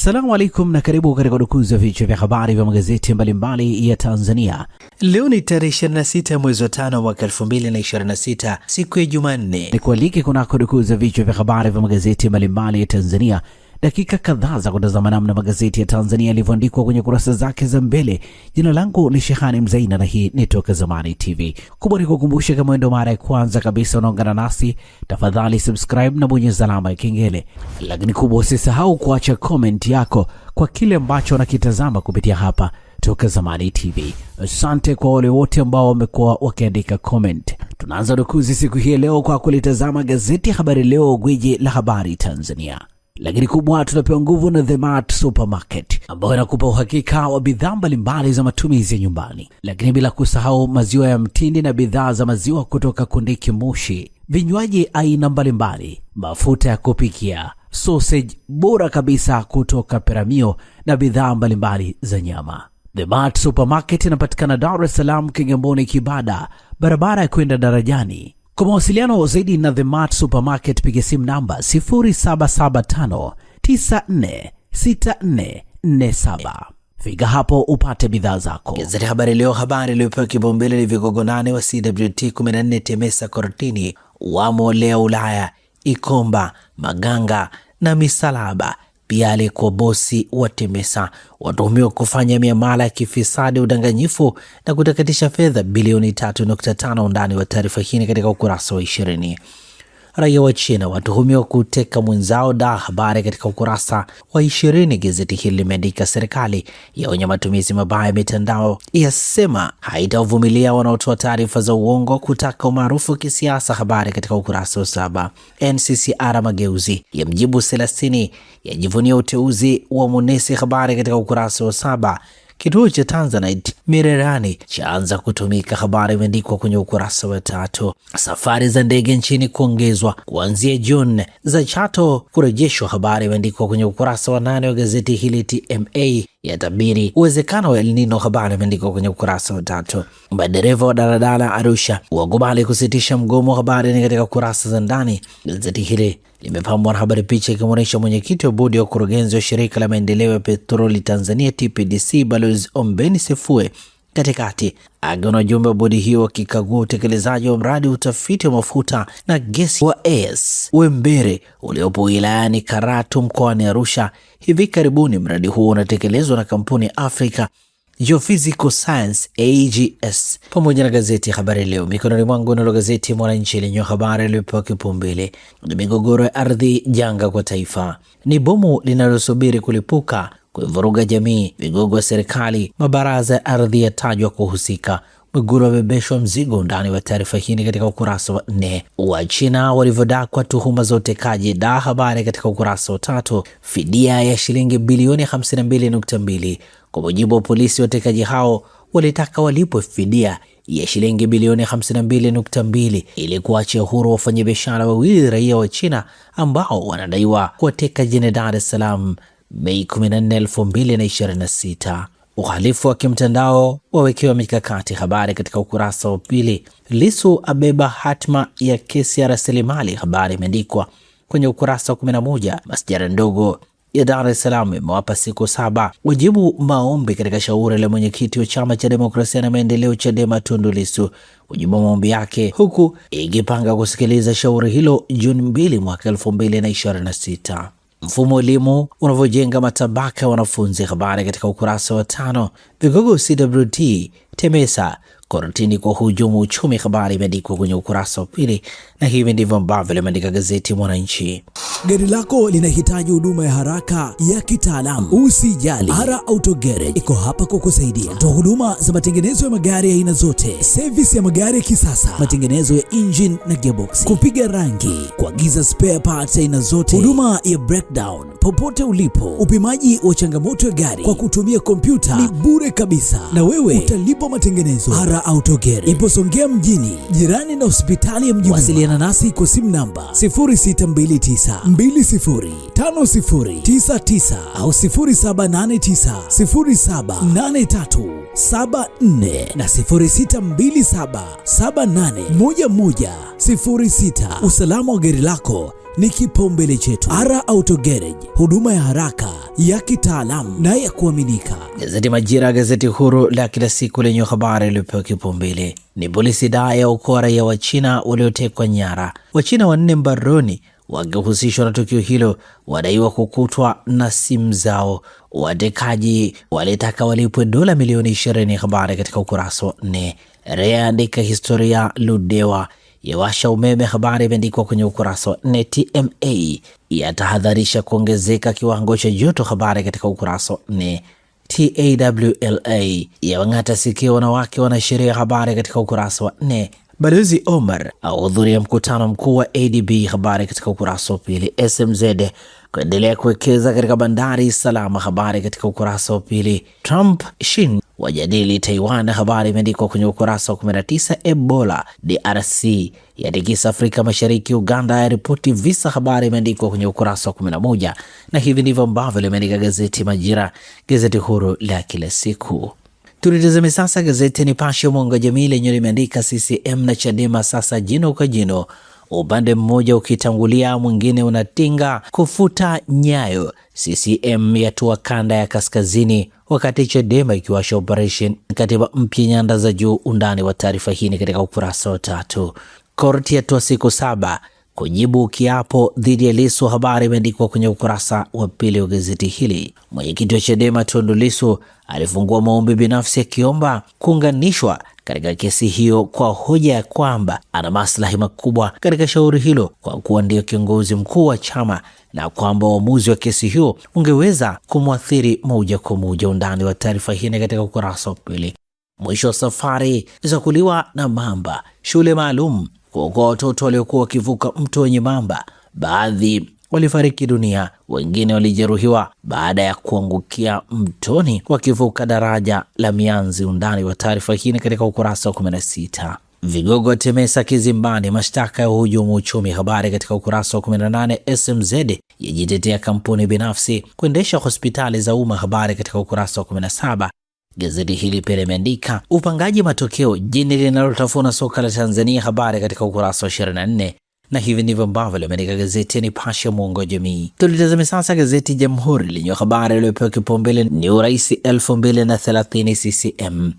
Assalamu alaikum na karibu katika udukuzi wa vichwa vya habari vya magazeti mbalimbali ya Tanzania. Leo ni tarehe 26 mwezi wa 5 mwaka 2026, siku ya Jumanne. Nikualike kunako udukuzi wa vichwa vya habari vya magazeti mbalimbali ya Tanzania. Dakika kadhaa za kutazama namna magazeti ya Tanzania yalivyoandikwa kwenye kurasa zake za mbele. Jina langu ni Shehani Mzaina na hii ni Toka Zamani TV. Kubwa ni kukumbusha, kama ndio mara ya kwanza kabisa unaungana nasi, tafadhali subscribe na bonyeza alama ya kengele. Lakini kubwa, usisahau kuacha comment yako kwa kile ambacho unakitazama kupitia hapa Toka Zamani TV. Asante kwa wale wote ambao wamekuwa wakiandika comment. Tunaanza dukuzi siku hii leo kwa kulitazama gazeti Habari Leo, gwiji la habari Tanzania. Lakini kubwa, tunapewa nguvu na The Mart Supermarket ambayo inakupa uhakika wa bidhaa mbalimbali za matumizi ya nyumbani. Lakini bila kusahau maziwa ya mtindi na bidhaa za maziwa kutoka Kondiki Moshi, vinywaji aina mbalimbali, mafuta ya kupikia, sausage bora kabisa kutoka Peramio na bidhaa mbalimbali za nyama. The Mart Supermarket inapatikana Dar es Salaam, Kigamboni, Kibada, barabara ya kwenda darajani. Kwa mawasiliano zaidi na The Mart Supermarket piga simu namba 0775946447. Fika hapo upate bidhaa zako. Gazeti Habari Leo, habari iliyopewa kipaumbele ni vigogo 8 wa CWT 14 Temesa Kortini, wamo Lea Ulaya, Ikomba, Maganga na Misalaba. Pia alikuwa bosi wa Temesa watuhumiwa kufanya miamala ya kifisadi, udanganyifu na kutakatisha fedha bilioni 3.5. Ndani wa taarifa hii katika ukurasa wa 20. Raia wa China watuhumiwa kuteka mwenzao da, habari katika ukurasa wa 20. Gazeti hili limeandika serikali yaonya matumizi mabaya ya mitandao, yasema haitavumilia wanaotoa taarifa za uongo kutaka umaarufu kisiasa, habari katika ukurasa wa 7. NCCR mageuzi ya mjibu 30 yajivunia uteuzi wa Munesi, habari katika ukurasa wa 7. Kituo cha Tanzanite Mirerani chaanza kutumika, habari imeandikwa kwenye ukurasa wa 3. Safari za ndege nchini kuongezwa kuanzia Juni, za Chato kurejeshwa, habari imeandikwa kwenye ukurasa wa 8 wa gazeti hili. TMA yatabiri uwezekano wa El Nino, habari imeandikwa kwenye ukurasa wa 3. Madereva wa daladala Arusha wakubali kusitisha mgomo, habari ni katika kurasa za ndani. Gazeti hili limepambwa na habari, picha ikimwonyesha mwenyekiti wa bodi ya ukurugenzi wa shirika la maendeleo ya petroli Tanzania TPDC Balozi Ombeni Sefue katikati akiona wajumbe wa bodi hiyo wakikagua utekelezaji wa mradi utafiti wa mafuta na gesi wa AS Wembere uliopo wilayani Karatu mkoani Arusha. Hivi karibuni mradi huo unatekelezwa na kampuni Africa Geophysical Science AGS. Pamoja na gazeti Habari Leo mikononi mwangu, nalo gazeti Mwananchi lenye habari iliyopewa kipaumbele ni migogoro ya ardhi, janga kwa taifa, ni bomu linalosubiri kulipuka kuvuruga jamii, vigogo wa serikali, mabaraza ya ardhi yatajwa kuhusika, Mwigulu wabebeshwa mzigo. Ndani wa taarifa hii katika ukurasa wa 4. Wa China walivyodakwa tuhuma za utekaji da, habari katika ukurasa wa 3. Fidia ya shilingi bilioni 52.2. Kwa mujibu wa polisi, watekaji hao walitaka walipwe fidia ya shilingi bilioni 52.2 ili kuachia huru wafanyabiashara wawili raia wa China ambao wanadaiwa kuwateka jijini Dar es Salaam Mei 14, 2026. Uhalifu wa kimtandao wawekewa mikakati, habari katika ukurasa wa 2. Lissu abeba hatma ya kesi ya rasilimali, habari imeandikwa kwenye ukurasa wa 11. Masjala ndogo ya Dar es Salaam imewapa siku 7 wajibu maombi katika shauri la mwenyekiti wa chama cha demokrasia na maendeleo Chadema Tundu Lissu wajibu maombi yake, huku ikipanga kusikiliza shauri hilo Juni 2 mwaka 2026. Mfumo elimu unavyojenga matabaka ya wanafunzi, habari katika ukurasa wa 5. Vigogo CWT Temesa Kortini kwa hujumu uchumi, habari imeandikwa kwenye ukurasa wa 2. Na hivi ndivyo ambavyo limeandika gazeti Mwananchi. Gari lako linahitaji huduma ya haraka ya kitaalamu, usijali. Ara Auto Garage iko hapa kukusaidia. Toa huduma za matengenezo ya magari ya aina zote, service ya magari ya kisasa, matengenezo ya engine na gearbox, kupiga rangi, kuagiza spare parts aina zote, huduma ya breakdown popote ulipo, upimaji wa changamoto ya gari kwa kutumia kompyuta ni bure kabisa, na wewe utalipa matengenezo. Ara Auto Garage ipo Songea mjini, jirani na hospitali ya Mjini. Wasiliana nasi kwa simu namba 0629205099 au 0789078374 na 0627781106. Usalama wa gari lako ni kipaumbele chetu. Ara Auto Garage, huduma ya haraka, ya kitaalamu na ya kuaminika. Gazeti Majira, gazeti huru la kila siku lenye habari iliyopewa kipaumbele ni polisi dai ya okoa raia wa China waliotekwa nyara. Wachina 4 mbaroni wakihusishwa na tukio hilo wadaiwa kukutwa na simu zao. Watekaji walitaka walipwe dola milioni 20. Habari katika ukurasa wa 4. REA andika historia Ludewa yawasha umeme. Habari imeandikwa kwenye ukurasa wa 4. TMA yatahadharisha kuongezeka kiwango cha joto. Habari katika ukurasa wa 4. TAWLA yawang'ata sikio wanawake wanasheria. Habari katika ukurasa wa 4. Balozi Omar ahudhuria mkutano mkuu wa ADB. Habari katika ukurasa wa 2. SMZ kuendelea kuwekeza katika bandari salama. Habari katika ukurasa wa 2. Trump Shin wajadili Taiwan. Habari imeandikwa kwenye ukurasa wa 19. Ebola DRC yatikisa Afrika Mashariki. Uganda ya ripoti visa. Habari imeandikwa kwenye ukurasa wa 11. Na hivi ndivyo ambavyo limeandika gazeti Majira, gazeti huru la kila siku. Tulitazame sasa gazeti Nipashe mwanga wa jamii lenye limeandika CCM na Chadema sasa jino kwa jino, upande mmoja ukitangulia mwingine unatinga kufuta nyayo. CCM yatua kanda ya kaskazini, wakati Chadema ikiwasha operation katiba mpya nyanda za juu. Undani wa taarifa hii ni katika ukurasa wa 3. Korti yatoa siku 7 kujibu kiapo dhidi ya Lissu. Habari imeandikwa kwenye ukurasa wa 2 wa gazeti hili. Mwenyekiti wa Chadema Tundu Lissu alifungua maombi binafsi akiomba kuunganishwa katika kesi hiyo kwa hoja ya kwamba ana maslahi makubwa katika shauri hilo kwa kuwa ndio kiongozi mkuu wa chama na kwamba uamuzi wa kesi hiyo ungeweza kumwathiri moja kwa moja. Undani wa taarifa hii katika ukurasa wa 2. Mwisho wa safari za kuliwa na mamba, shule maalum kuokoa watoto waliokuwa wakivuka mto wenye mamba. Baadhi walifariki dunia, wengine walijeruhiwa baada ya kuangukia mtoni wakivuka daraja la mianzi. Undani wa taarifa hii katika ukurasa wa 16. Vigogo Temesa kizimbani, mashtaka ya uhujumu uchumi. Habari katika ukurasa wa 18. SMZ yajitetea kampuni binafsi kuendesha hospitali za umma. Habari katika ukurasa wa 17. Gazeti hili pia limeandika upangaji matokeo jini linalotafuna soka la Tanzania. Habari katika ukurasa wa 24. Na hivi ndivyo ambavyo limeandika gazeti Nipashe mwanga wa jamii. Tulitazame sasa gazeti Jamhuri lenye habari iliyopewa kipaumbele ni urais 2030 CCM.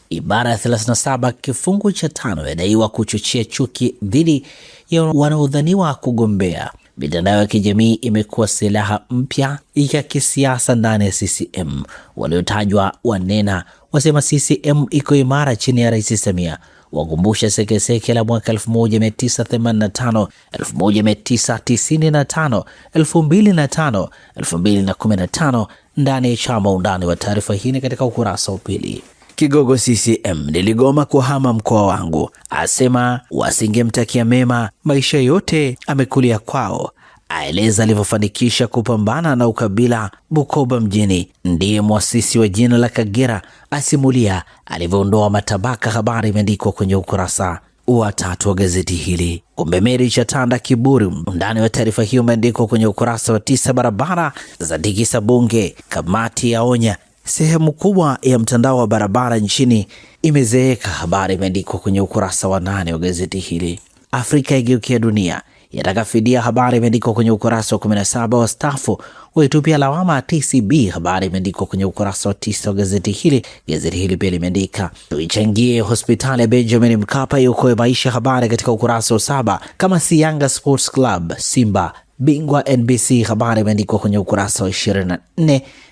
Ibara ya 37 kifungu cha 5 yadaiwa kuchochea chuki dhidi ya wanaodhaniwa kugombea. Mitandao ya kijamii imekuwa silaha mpya ya kisiasa ndani ya CCM. Waliotajwa wanena wasema CCM iko imara chini ya Rais Samia, wakumbusha sekeseke la mwaka 1985, 1995, 2005, 2015 ndani ya chama. Undani wa taarifa hii katika ukurasa wa 2. Kigogo CCM niligoma kuhama mkoa wangu, asema wasingemtakia mema maisha yote amekulia kwao. Aeleza alivyofanikisha kupambana na ukabila Bukoba mjini. Ndiye mwasisi wa jina la Kagera, asimulia alivyoondoa matabaka. Habari imeandikwa kwenye ukurasa wa 3 wa gazeti hili. Umemeri cha tanda kiburi. Undani wa taarifa hiyo umeandikwa kwenye ukurasa wa 9. Barabara za tikisa bunge, kamati yaonya sehemu kubwa ya mtandao wa barabara nchini imezeeka. Habari imeandikwa kwenye ukurasa wa 8 wa gazeti hili. Afrika igeukia dunia yataka fidia. Habari imeandikwa kwenye ukurasa wa 17. Wastaafu waitupia lawama TCB. Habari imeandikwa kwenye ukurasa wa 9 wa gazeti hili. Gazeti hili pia limeandika tuichangie hospitali ya Benjamin Mkapa iokoe maisha. Habari katika ukurasa wa 7. Kama si Yanga Sports Club, Simba bingwa NBC. Habari imeandikwa kwenye ukurasa wa 24.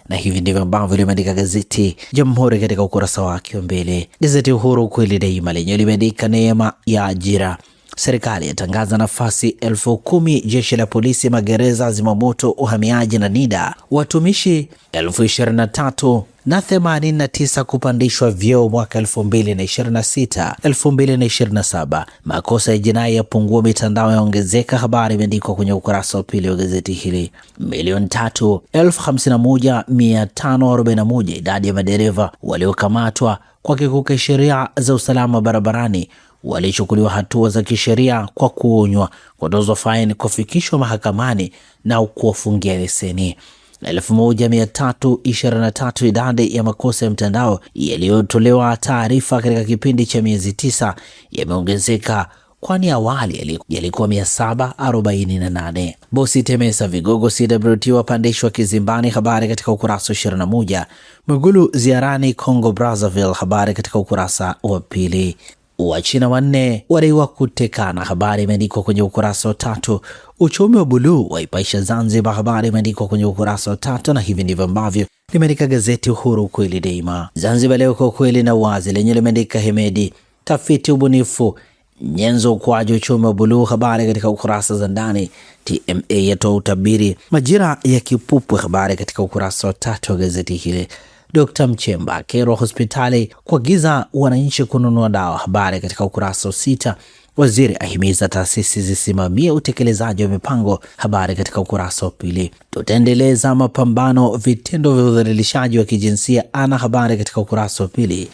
Na hivi ndivyo ambavyo limeandika gazeti Jamhuri katika ukurasa wake wa mbele. Gazeti Uhuru kweli daima lenye limeandika neema ya ajira. Serikali yatangaza nafasi 10,000 jeshi la polisi, magereza, zimamoto, uhamiaji na NIDA. Watumishi 23,089 kupandishwa vyeo mwaka 2026 2027. Makosa ya jinai yapungua, mitandao yaongezeka. Habari imeandikwa kwenye ukurasa wa 2 wa gazeti hili. 3,51,541 idadi ya madereva waliokamatwa kwa kiuka sheria za usalama barabarani walichukuliwa hatua za kisheria kwa kuonywa, kutozwa faini, kufikishwa mahakamani na kuwafungia leseni. 1323 idadi ya makosa ya mtandao yaliyotolewa taarifa katika kipindi cha miezi 9 yameongezeka kwani awali yalikuwa 748. Bosi Temesa vigogo CWT wapandishwa kizimbani, habari katika ukurasa wa 21. Mwigulu ziarani Congo Brazzaville, habari katika ukurasa wa pili. Wachina 4 wadaiwa kutekana, habari imeandikwa kwenye ukurasa wa 3. Uchumi wa buluu waipaisha Zanzibar, habari imeandikwa kwenye ukurasa wa 3, na hivi ndivyo ambavyo limeandika gazeti Uhuru kweli daima. Zanzibar Leo kwa kweli na uwazi lenye limeandika Hemedi tafiti ubunifu nyenzo ukuaji uchumi wa buluu, habari katika ukurasa za ndani. TMA yatoa utabiri majira ya kipupwe, habari katika ukurasa wa 3 wa gazeti hili. Dr. Mchemba kero hospitali kuagiza wananchi kununua dawa, habari katika ukurasa wa 6. Waziri ahimiza taasisi zisimamie utekelezaji wa mipango, habari katika ukurasa wa 2. Tutaendeleza mapambano vitendo vya udhalilishaji wa kijinsia ana, habari katika ukurasa wa 2.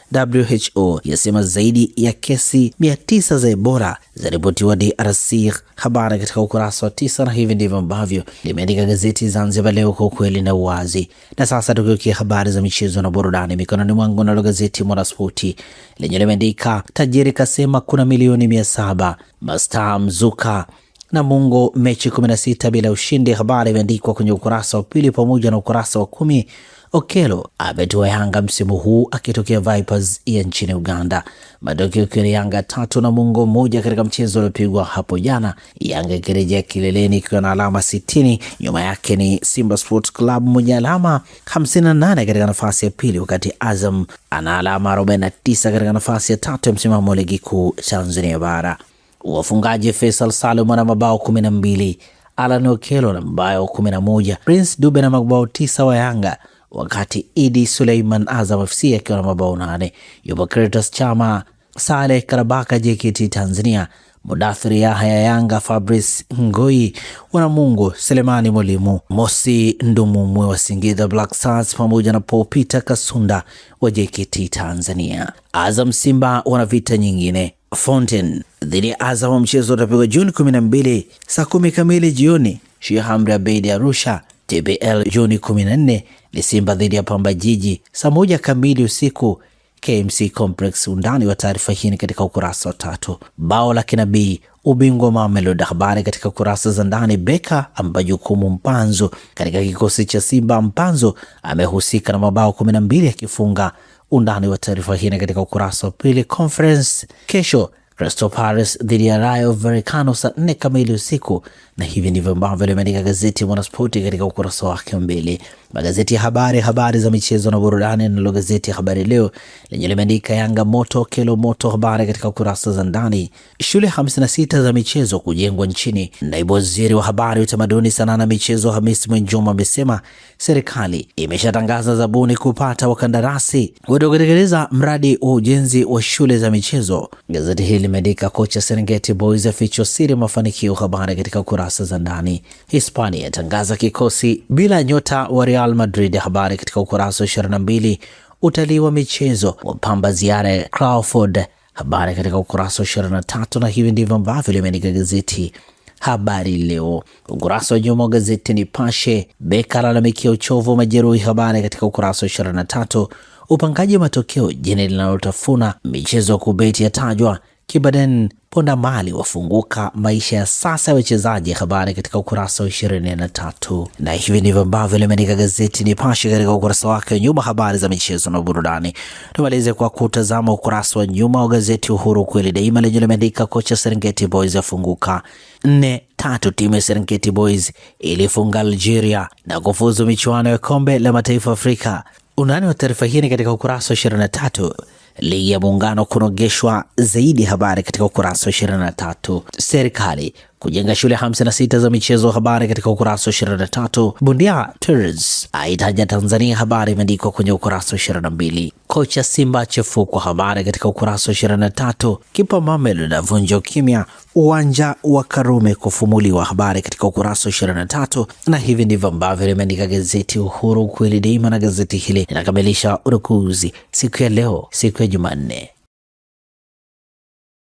WHO yasema zaidi ya kesi 900 za Ebola zaripotiwa DRC, habari katika ukurasa wa 9, na hivi ndivyo ambavyo limeandika gazeti Zanzibar Leo kwa ukweli na uwazi. Na sasa tukiukia habari za michezo na burudani mikononi mwangu, na gazeti Mwanaspoti lenye limeandika tajiri kasema kuna milioni 700, mastaa mzuka na Mungo mechi 16 bila ushindi, habari imeandikwa kwenye ukurasa wa 2 pamoja na ukurasa wa 10. Okelo ametua Yanga msimu huu akitokea Vipers ya nchini Uganda. Matokeo kwa Yanga 3 na Mungo 1 katika mchezo uliopigwa hapo jana. Yanga ikirejea kileleni ikiwa na alama 60, nyuma yake ni Simba Sports Club mwenye alama 58 katika nafasi ya pili, wakati Azam ana alama 49 katika nafasi ya 3 ya msimamo wa ligi kuu Tanzania bara. Wafungaji Faisal Salum na mabao 12, Alan Okelo na mabao 11, Prince Dube na mabao 9 wa Yanga, wakati Idi Suleiman Azam FC akiwa na mabao 8. Yupo Clatous Chama, Saleh Karabaka JKT Tanzania, Mudathiri Yahya Yanga, Fabrice Ngoi wana Mungu, Selemani Mwalimu, Mosi Ndumumwe wa Singida Black Stars pamoja na Paul Peter Kasunda wa JKT Tanzania. Azam Simba wana vita nyingine. Fountain dhidi ya Azam, mchezo utapigwa Juni 12 saa 10 kamili jioni. Sheikh Amri Abeid Arusha. TBL Juni 14 ni Simba dhidi ya Pamba Jiji saa 1 kamili usiku KMC Complex. Undani wa taarifa hii katika ukurasa wa 3. Bao la kinabii ubingwa Mamelodi, habari katika kurasa za ndani. Beka amba jukumu Mpanzo katika kikosi cha Simba. Mpanzo amehusika na mabao 12 akifunga. Undani wa taarifa hii katika ukurasa wa 2. Conference kesho Crystal Palace dhidi ya Rayo Vallecano saa 4 kamili usiku, na hivi ndivyo ambavyo limeandika gazeti Mwanaspoti katika ukurasa wake mbele. Magazeti ya habari za michezo na burudani, na gazeti ya Habari Leo lenye limeandika Yanga moto, Kelo moto, habari katika ukurasa za ndani. Shule 56 za michezo kujengwa nchini. Naibu waziri wa habari, utamaduni, sanaa na michezo Hamisi Mwinjuma amesema serikali imeshatangaza zabuni kupata wakandarasi watatekeleza mradi wa ujenzi wa shule za michezo. Gazeti hili limeandika kocha Serengeti Boys afichwa siri mafanikio, habari katika kurasa za ndani. Hispania yatangaza kikosi bila nyota wa Real Madrid, habari katika ukurasa wa 22. Utalii wa michezo wapamba ziara ya Crawford, habari katika ukurasa wa 23, na hivi ndivyo ambavyo limeandika gazeti Habari Leo. Ukurasa wa nyuma wa gazeti Nipashe, Beka alalamikia uchovu wa majeruhi, habari katika ukurasa wa 23. Upangaji wa matokeo jeni linalotafuna, michezo ya kubeti yatajwa, Kibaden Ponda Mali wafunguka maisha ya sasa ya wachezaji, habari katika ukurasa wa 23. Na hivi ndivyo ambavyo limeandika gazeti Nipashe katika ukurasa wake wa nyuma, habari za michezo na burudani. Tumalize kwa kutazama ukurasa wa nyuma wa gazeti Uhuru kweli daima lenye limeandika kocha Serengeti Boys afunguka 4-3. Timu ya Serengeti Boys ilifunga Algeria na kufuzu michuano ya kombe la mataifa Afrika. Undani wa taarifa hii katika ukurasa wa 23. Ligi ya Muungano kunogeshwa zaidi, habari katika ukurasa wa 23. Serikali kujenga shule 56 za michezo, habari katika ukurasa wa 23. Bondia Tours aitaja Tanzania, habari imeandikwa kwenye ukurasa wa 22. Kocha Simba chefukwa, habari katika ukurasa wa 23. Kipa Mamelodi avunja ukimya, uwanja wa Karume kufumuliwa, habari katika ukurasa wa 23. Na hivi ndivyo ambavyo limeandika gazeti Uhuru kweli daima, na gazeti hili linakamilisha urukuzi siku ya leo, siku ya Jumanne.